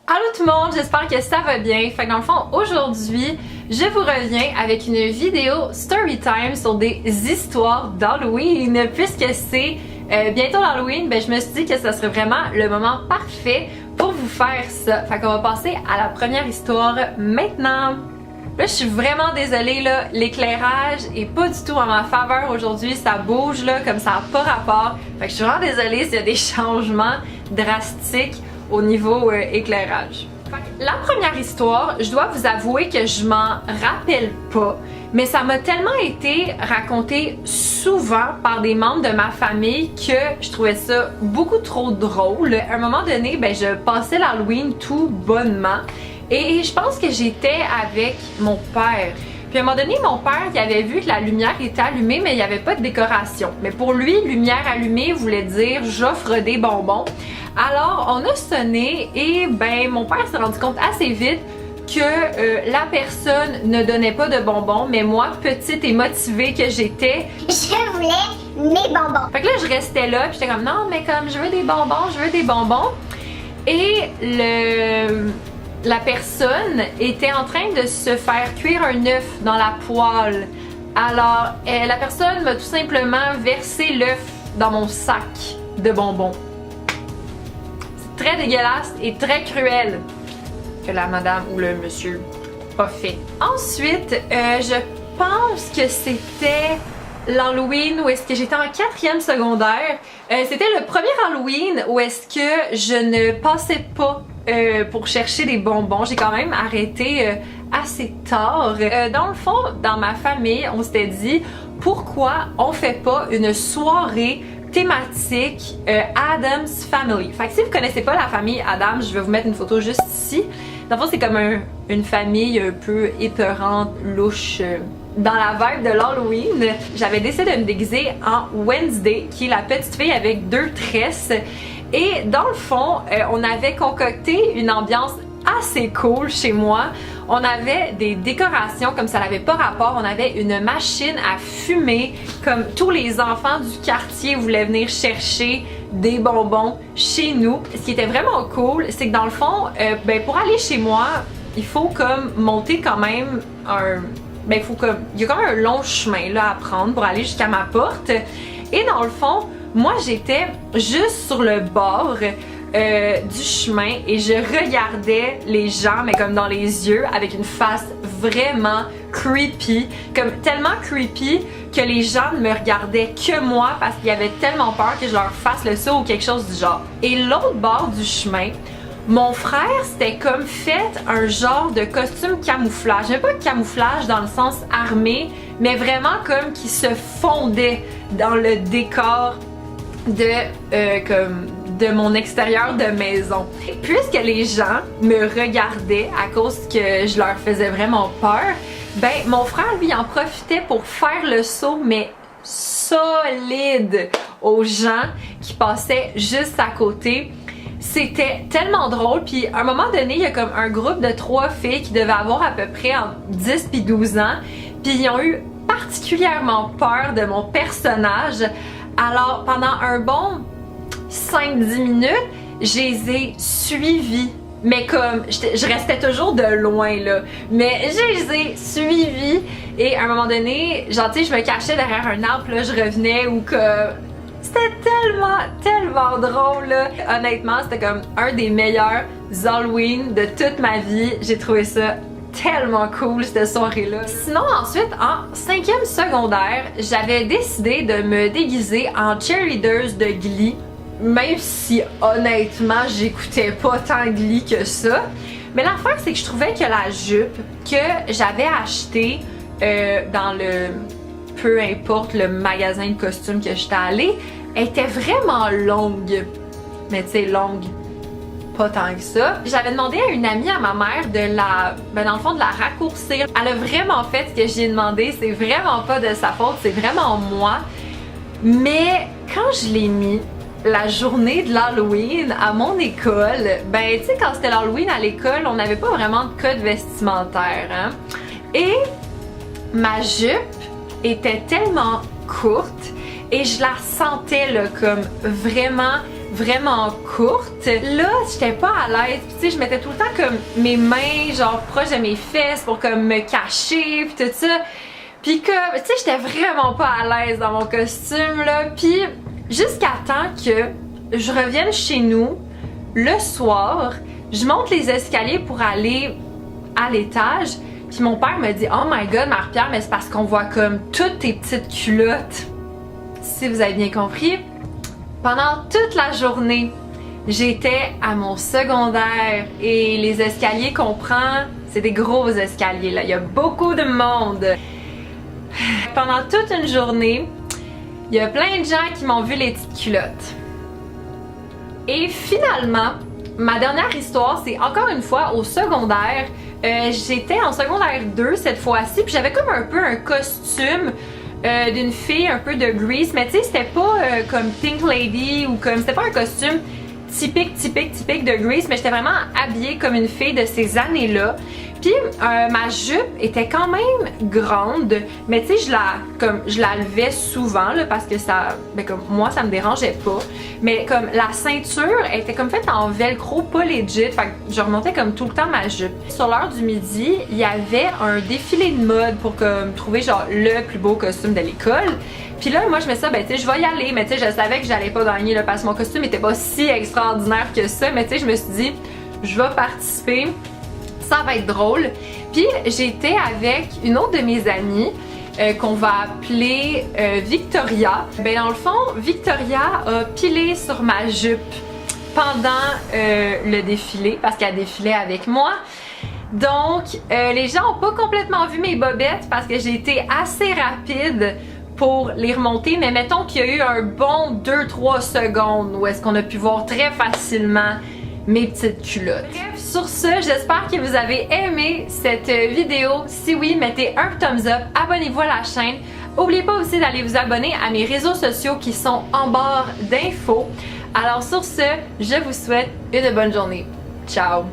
Allô tout le monde, j'espère que ça va bien. Fait que dans le fond, aujourd'hui, je vous reviens avec une vidéo storytime sur des histoires d'Halloween. Puisque c'est bientôt l'Halloween, ben je me suis dit que ça serait vraiment le moment parfait pour vous faire ça. Fait qu'on va passer à la première histoire maintenant. Là, je suis vraiment désolée, là, l'éclairage est pas du tout en ma faveur aujourd'hui, ça bouge là, comme ça n'a pas rapport. Fait que je suis vraiment désolée s'il y a des changements drastiques au niveau éclairage. La première histoire, je dois vous avouer que je m'en rappelle pas, mais ça m'a tellement été raconté souvent par des membres de ma famille que je trouvais ça beaucoup trop drôle. À un moment donné, ben, je passais l'Halloween tout bonnement et je pense que j'étais avec mon père. Puis à un moment donné, mon père, il avait vu que la lumière était allumée, mais il n'y avait pas de décoration. Mais pour lui, lumière allumée voulait dire j'offre des bonbons. Alors, on a sonné et ben mon père s'est rendu compte assez vite que la personne ne donnait pas de bonbons, mais moi, petite et motivée que j'étais, je voulais mes bonbons. Fait que là, je restais là, puis j'étais comme non, mais comme je veux des bonbons, je veux des bonbons. Et la personne était en train de se faire cuire un œuf dans la poêle. Alors, la personne m'a tout simplement versé l'œuf dans mon sac de bonbons. C'est très dégueulasse et très cruel que la madame ou le monsieur a fait. Ensuite, je pense que c'était l'Halloween où est-ce que j'étais en 4e secondaire. C'était le premier Halloween où est-ce que je ne passais pas pour chercher des bonbons. J'ai quand même arrêté assez tard. Dans le fond, dans ma famille, on s'était dit pourquoi on fait pas une soirée thématique Addams Family. Fait que si vous connaissez pas la famille Addams, je vais vous mettre une photo juste ici. Dans le fond, c'est comme une famille un peu épeurante, louche, dans la vibe de l'Halloween. J'avais décidé de me déguiser en Wednesday, qui est la petite fille avec 2 tresses. Et dans le fond, on avait concocté une ambiance assez cool chez moi. On avait des décorations comme ça n'avait pas rapport. On avait une machine à fumer, comme tous les enfants du quartier voulaient venir chercher des bonbons chez nous. Ce qui était vraiment cool, c'est que dans le fond, ben pour aller chez moi, il faut comme monter quand même il y a quand même un long chemin là à prendre pour aller jusqu'à ma porte. Et dans le fond, moi j'étais juste sur le bord du chemin et je regardais les gens, mais comme dans les yeux, avec une face vraiment creepy, comme tellement creepy que les gens ne me regardaient que moi parce qu'ils avaient tellement peur que je leur fasse le saut ou quelque chose du genre. Et l'autre bord du chemin, mon frère s'était comme fait un genre de costume camouflage, mais pas camouflage dans le sens armé, mais vraiment comme qui se fondait dans le décor de mon extérieur de maison. Puisque les gens me regardaient à cause que je leur faisais vraiment peur, ben mon frère lui en profitait pour faire le saut mais solide aux gens qui passaient juste à côté. C'était tellement drôle, puis à un moment donné, il y a comme un groupe de 3 filles qui devaient avoir à peu près entre 10 et 12 ans, puis ils ont eu particulièrement peur de mon personnage. Alors pendant un bon 5-10 minutes, je les ai suivis. Mais comme, je restais toujours de loin là. Mais je les ai suivis. Et à un moment donné, genre tu sais, je me cachais derrière un arbre, là, je revenais ou que... C'était tellement drôle là. Honnêtement, c'était comme un des meilleurs Halloween de toute ma vie. J'ai trouvé ça tellement cool cette soirée-là. Sinon ensuite, en 5e secondaire, j'avais décidé de me déguiser en cheerleaders de Glee. Même si honnêtement j'écoutais pas tant Glee que ça. Mais l'affaire c'est que je trouvais que la jupe que j'avais achetée dans le peu importe le magasin de costumes que j'étais allée était vraiment longue. Mais tu sais longue, pas tant que ça. J'avais demandé à une amie à ma mère dans le fond de la raccourcir. Elle a vraiment fait ce que j'ai demandé. C'est vraiment pas de sa faute, c'est vraiment moi. Mais quand je l'ai mis la journée de l'Halloween à mon école, ben tu sais quand c'était l'Halloween à l'école, on n'avait pas vraiment de code vestimentaire, hein? Et ma jupe était tellement courte et je la sentais là comme vraiment vraiment courte. Là, j'étais pas à l'aise. Puis, tu sais, je mettais tout le temps comme mes mains, genre, proches de mes fesses pour comme me cacher, puis tout ça. Puis comme, tu sais, j'étais vraiment pas à l'aise dans mon costume, là. Puis, jusqu'à temps que je revienne chez nous, le soir, je monte les escaliers pour aller à l'étage. Puis mon père me dit « Oh my God, Marie-Pierre, mais c'est parce qu'on voit comme toutes tes petites culottes. » Si vous avez bien compris, pendant toute la journée, j'étais à mon secondaire et les escaliers qu'on prend, c'est des gros escaliers là, il y a beaucoup de monde. Pendant toute une journée, il y a plein de gens qui m'ont vu les petites culottes. Et finalement, ma dernière histoire, c'est encore une fois au secondaire. J'étais en secondaire 2 cette fois-ci, puis j'avais comme un peu un costume d'une fille un peu de Grease, mais tu sais, c'était pas comme Pink Lady ou comme, c'était pas un costume typique de Grease, mais j'étais vraiment habillée comme une fille de ces années-là. Puis ma jupe était quand même grande, mais tu sais, je la levais souvent là, parce que ça, ben comme moi ça me dérangeait pas. Mais comme la ceinture elle était comme faite en velcro, pas legit, fait que je remontais comme tout le temps ma jupe. Sur l'heure du midi, il y avait un défilé de mode pour comme trouver genre le plus beau costume de l'école. Puis là, moi je me suis dit, ben tu sais, je vais y aller, mais tu sais, je savais que j'allais pas gagner là, parce que mon costume était pas si extraordinaire que ça, mais tu sais, je me suis dit, je vais participer. Ça va être drôle. Puis j'étais avec une autre de mes amies qu'on va appeler Victoria. Ben dans le fond, Victoria a pilé sur ma jupe pendant le défilé parce qu'elle défilait avec moi. Donc les gens n'ont pas complètement vu mes bobettes parce que j'ai été assez rapide pour les remonter, mais mettons qu'il y a eu un bon 2-3 secondes où est-ce qu'on a pu voir très facilement mes petites culottes. Bref, sur ce, j'espère que vous avez aimé cette vidéo. Si oui, mettez un thumbs up, abonnez-vous à la chaîne. N'oubliez pas aussi d'aller vous abonner à mes réseaux sociaux qui sont en barre d'infos. Alors sur ce, je vous souhaite une bonne journée. Ciao!